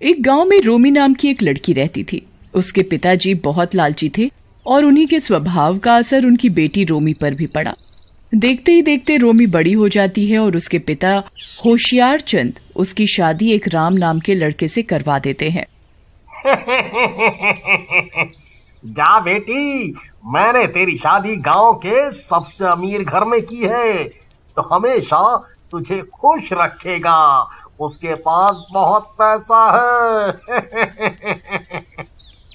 एक गांव में रोमी नाम की एक लड़की रहती थी। उसके पिताजी बहुत लालची थे और उन्हीं के स्वभाव का असर उनकी बेटी रोमी पर भी पड़ा। देखते ही देखते रोमी बड़ी हो जाती है और उसके पिता होशियार चंद उसकी शादी एक राम नाम के लड़के से करवा देते हैं। जा बेटी, मैंने तेरी शादी गांव के सबसे अमीर घर में की है, तो हमेशा तुझे खुश रखेगा। उसके पास बहुत पैसा है।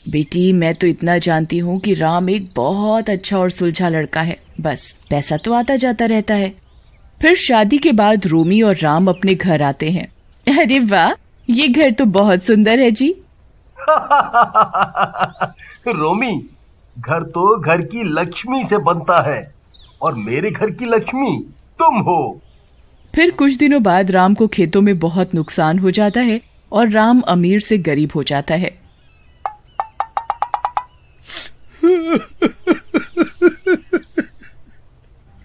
बेटी, मैं तो इतना जानती हूँ कि राम एक बहुत अच्छा और सुलझा लड़का है, बस पैसा तो आता जाता रहता है। फिर शादी के बाद रोमी और राम अपने घर आते हैं। अरे वाह, ये घर तो बहुत सुंदर है जी। रोमी, घर तो घर की लक्ष्मी से बनता है और मेरे घर की लक्ष्मी तुम हो। फिर कुछ दिनों बाद राम को खेतों में बहुत नुकसान हो जाता है और राम अमीर से गरीब हो जाता है।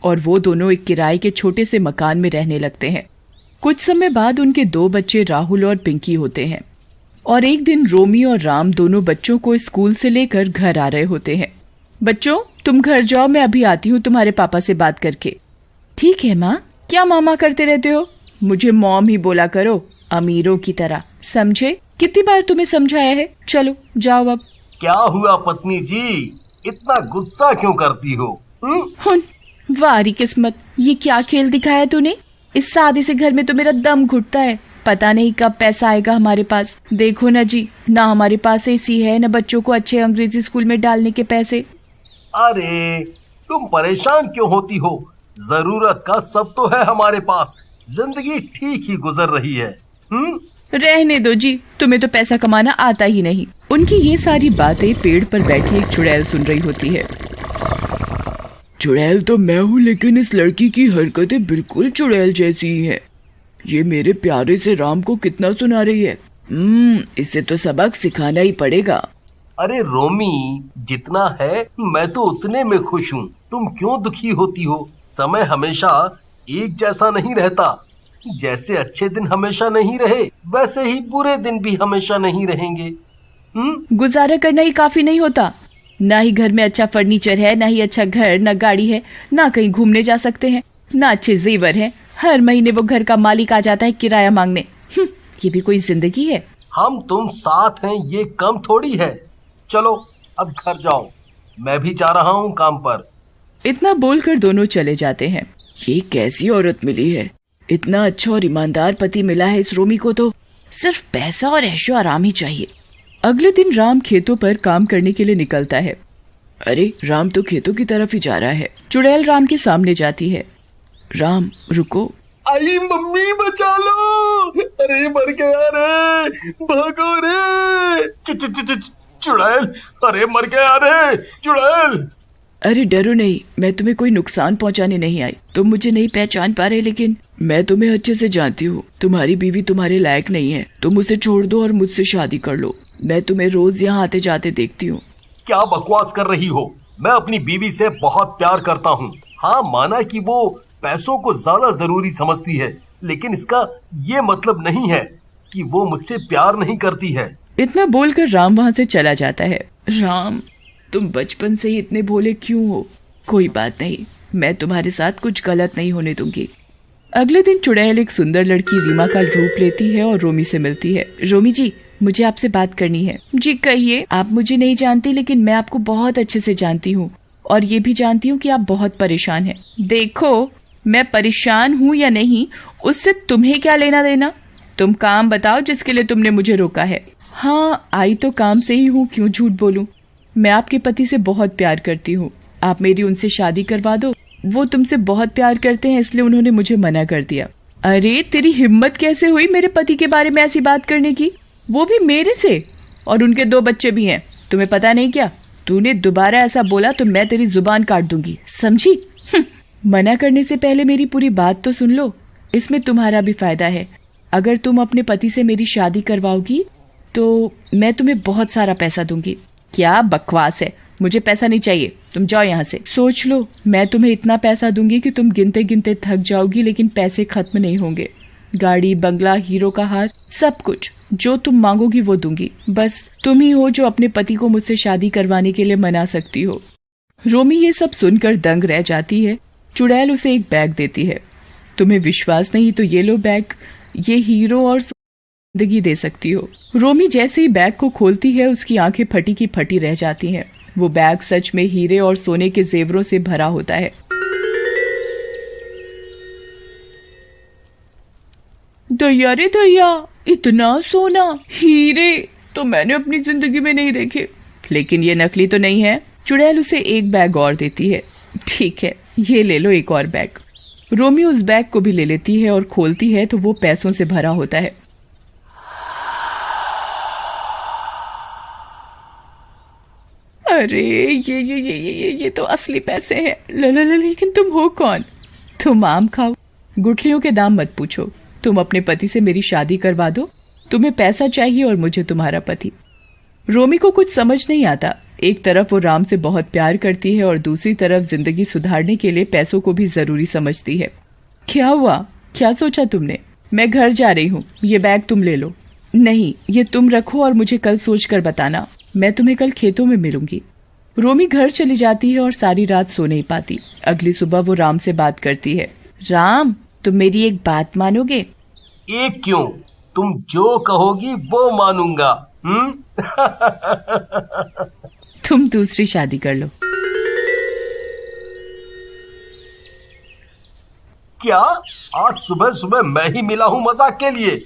और वो दोनों एक किराए के छोटे से मकान में रहने लगते हैं। कुछ समय बाद उनके 2 बच्चे राहुल और पिंकी होते हैं और एक दिन रोमी और राम दोनों बच्चों को स्कूल से लेकर घर आ रहे होते हैं। बच्चों, तुम घर जाओ, मैं अभी आती हूँ तुम्हारे पापा से बात करके। ठीक है माँ। क्या मामा करते रहते हो? मुझे मॉम ही बोला करो, अमीरों की तरह, समझे? कितनी बार तुम्हें समझाया है। चलो जाओ अब। क्या हुआ पत्नी जी, इतना गुस्सा क्यों करती हो? वारी किस्मत, ये क्या खेल दिखाया तूने? इस सादे से घर में तो मेरा दम घुटता है। पता नहीं कब पैसा आएगा हमारे पास। देखो ना जी, ना हमारे पास एसी है, ना बच्चों को अच्छे अंग्रेजी स्कूल में डालने के पैसे। अरे तुम परेशान क्यों होती हो? जरूरत का सब तो है हमारे पास। जिंदगी ठीक ही गुजर रही है। रहने दो जी, तुम्हें तो पैसा कमाना आता ही नहीं। उनकी ये सारी बातें पेड़ पर बैठी एक चुड़ैल सुन रही होती है। चुड़ैल तो मैं हूँ, लेकिन इस लड़की की हरकतें बिल्कुल चुड़ैल जैसी ही है। ये मेरे प्यारे से राम को कितना सुना रही है। इसे तो सबक सिखाना ही पड़ेगा। अरे रोमी, जितना है मैं तो उतने में खुश हूँ। तुम क्यों दुखी होती हो? समय हमेशा एक जैसा नहीं रहता। जैसे अच्छे दिन हमेशा नहीं रहे, वैसे ही बुरे दिन भी हमेशा नहीं रहेंगे। गुजारा करना ही काफी नहीं होता? ना ही घर में अच्छा फर्नीचर है, ना ही अच्छा घर, ना गाड़ी है, ना कहीं घूमने जा सकते हैं, ना अच्छे जेवर हैं। हर महीने वो घर का मालिक आ जाता है किराया मांगने। ये भी कोई जिंदगी है? हम तुम साथ हैं ये कम थोड़ी है। चलो अब घर जाओ, मैं भी जा रहा हूँ काम पर। इतना बोलकर दोनों चले जाते हैं। ये कैसी औरत मिली है? इतना अच्छा और ईमानदार पति मिला है इस रोमी को, तो सिर्फ पैसा और ऐशो आराम ही चाहिए। अगले दिन राम खेतों पर काम करने के लिए निकलता है। अरे राम तो खेतों की तरफ ही जा रहा है। चुड़ैल राम के सामने जाती है। राम रुको। आई मम्मी, बचा लो। अरे मर गया रे, भागो रे। चुड़ैल, अरे मर गया रे चुड़ैल। अरे डरो नहीं, मैं तुम्हें कोई नुकसान पहुंचाने नहीं आई। तुम मुझे नहीं पहचान पा रहे, लेकिन मैं तुम्हें अच्छे से जानती हूँ। तुम्हारी बीवी तुम्हारे लायक नहीं है। तुम उसे छोड़ दो और मुझसे शादी कर लो। मैं तुम्हें रोज यहाँ आते जाते देखती हूँ। क्या बकवास कर रही हो? मैं अपनी बीवी से बहुत प्यार करता हूँ। हाँ, माना कि वो पैसों को ज्यादा जरूरी समझती है, लेकिन इसका ये मतलब नहीं है कि वो मुझसे प्यार नहीं करती है। इतना बोलकर राम वहाँ से चला जाता है। राम, तुम बचपन से ही इतने भोले क्यों हो? कोई बात नहीं, मैं तुम्हारे साथ कुछ गलत नहीं होने दूंगी। अगले दिन चुड़ैल एक सुंदर लड़की रीमा का रूप लेती है और रोमी से मिलती है। रोमी जी, मुझे आपसे बात करनी है। जी कहिए। आप मुझे नहीं जानती, लेकिन मैं आपको बहुत अच्छे से जानती हूँ और ये भी जानती हूँ कि आप बहुत परेशान हैं। देखो, मैं परेशान हूँ या नहीं, उससे तुम्हें क्या लेना देना? तुम काम बताओ जिसके लिए तुमने मुझे रोका है। हाँ, आई तो काम से ही हूँ, क्यों झूठ बोलूं। मैं आपके पति से बहुत प्यार करती हूँ। आप मेरी उनसे शादी करवा दो। वो तुमसे बहुत प्यार करते हैं, इसलिए उन्होंने मुझे मना कर दिया। अरे तेरी हिम्मत कैसे हुई मेरे पति के बारे में ऐसी बात करने की, वो भी मेरे से? और उनके 2 बच्चे भी हैं। तुम्हें पता नहीं क्या? तूने दोबारा ऐसा बोला तो मैं तेरी जुबान काट दूंगी, समझी? मना करने से पहले मेरी पूरी बात तो सुन लो। इसमें तुम्हारा भी फायदा है। अगर तुम अपने पति से मेरी शादी करवाओगी तो मैं तुम्हें बहुत सारा पैसा दूंगी। क्या बकवास है? मुझे पैसा नहीं चाहिए, तुम जाओ यहाँ से। सोच लो, मैं तुम्हें इतना पैसा दूंगी कि तुम गिनते गिनते थक जाओगी, लेकिन पैसे खत्म नहीं होंगे। गाड़ी, बंगला, हीरो का हार, सब कुछ। जो तुम मांगोगी वो दूंगी, बस तुम ही हो जो अपने पति को मुझसे शादी करवाने के लिए मना सकती हो। रोमी ये सब सुनकर दंग रह जाती है। चुड़ैल उसे एक बैग देती है। तुम्हें विश्वास नहीं तो ये लो बैग, ये हीरो और जिंदगी दे सकती हो। रोमी जैसे ही बैग को खोलती है उसकी आंखें फटी की फटी रह जाती हैं। वो बैग सच में हीरे और सोने के जेवरों से भरा होता है। दया रे दया, इतना सोना, हीरे तो मैंने अपनी जिंदगी में नहीं देखे। लेकिन ये नकली तो नहीं है। चुड़ैल उसे एक बैग और देती है। ठीक है, ये ले लो एक और बैग। रोमी उस बैग को भी ले लेती है और खोलती है तो वो पैसों से भरा होता है। अरे ये तो असली पैसे हैं। लेकिन तुम हो कौन? तुम आम खाओ, गुठलियों के दाम मत पूछो। तुम अपने पति से मेरी शादी करवा दो। तुम्हें पैसा चाहिए और मुझे तुम्हारा पति। रोमी को कुछ समझ नहीं आता। एक तरफ वो राम से बहुत प्यार करती है और दूसरी तरफ जिंदगी सुधारने के लिए पैसों को भी जरूरी समझती है। क्या हुआ? क्या सोचा तुमने? मैं घर जा रही हूँ, ये बैग तुम ले लो। नहीं, ये तुम रखो और मुझे कल सोच कर बताना। मैं तुम्हें कल खेतों में मिलूंगी। रोमी घर चली जाती है और सारी रात सो नहीं पाती। अगली सुबह वो राम से बात करती है। राम, तुम मेरी एक बात मानोगे? एक क्यों, तुम जो कहोगी वो मानूंगा। तुम दूसरी शादी कर लो। क्या? आज सुबह सुबह मैं ही मिला हूँ मजाक के लिए?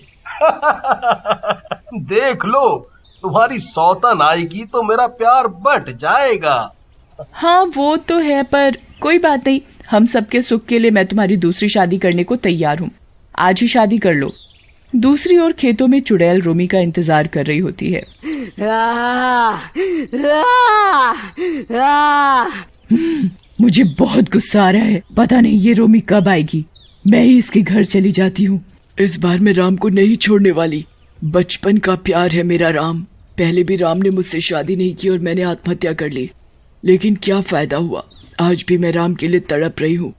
देख लो, तुम्हारी सौतन आएगी तो मेरा प्यार बट जाएगा। हाँ वो तो है, पर कोई बात नहीं। हम सबके सुख के लिए मैं तुम्हारी दूसरी शादी करने को तैयार हूँ। आज ही शादी कर लो। दूसरी ओर खेतों में चुड़ैल रोमी का इंतजार कर रही होती है। मुझे बहुत गुस्सा आ रहा है। पता नहीं ये रोमी कब आएगी। मैं ही इसके घर चली जाती हूँ। इस बार मैं राम को नहीं छोड़ने वाली। बचपन का प्यार है मेरा राम। पहले भी राम ने मुझसे शादी नहीं की और मैंने आत्महत्या कर ली, लेकिन क्या फायदा हुआ। आज भी मैं राम के लिए तड़प रही हूँ।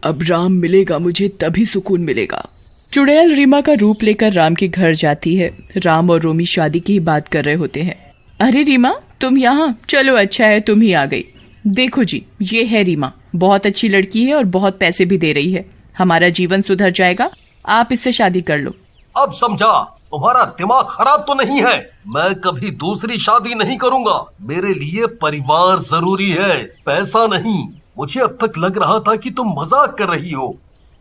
अब राम मिलेगा मुझे तभी सुकून मिलेगा। चुड़ैल रीमा का रूप लेकर राम के घर जाती है। राम और रोमी शादी की बात कर रहे होते हैं। अरे रीमा, तुम यहाँ? चलो अच्छा है तुम ही आ गई। देखो जी, ये है रीमा। बहुत अच्छी लड़की है और बहुत पैसे भी दे रही है। हमारा जीवन सुधर जाएगा। आप इससे शादी कर लो। अब समझा, तुम्हारा दिमाग खराब तो नहीं है? मैं कभी दूसरी शादी नहीं करूंगा। मेरे लिए परिवार जरूरी है, पैसा नहीं। मुझे अब तक लग रहा था कि तुम मजाक कर रही हो।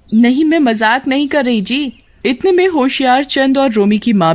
नहीं, मैं मजाक नहीं कर रही जी। इतने में होशियार चंद और रोमी की माँ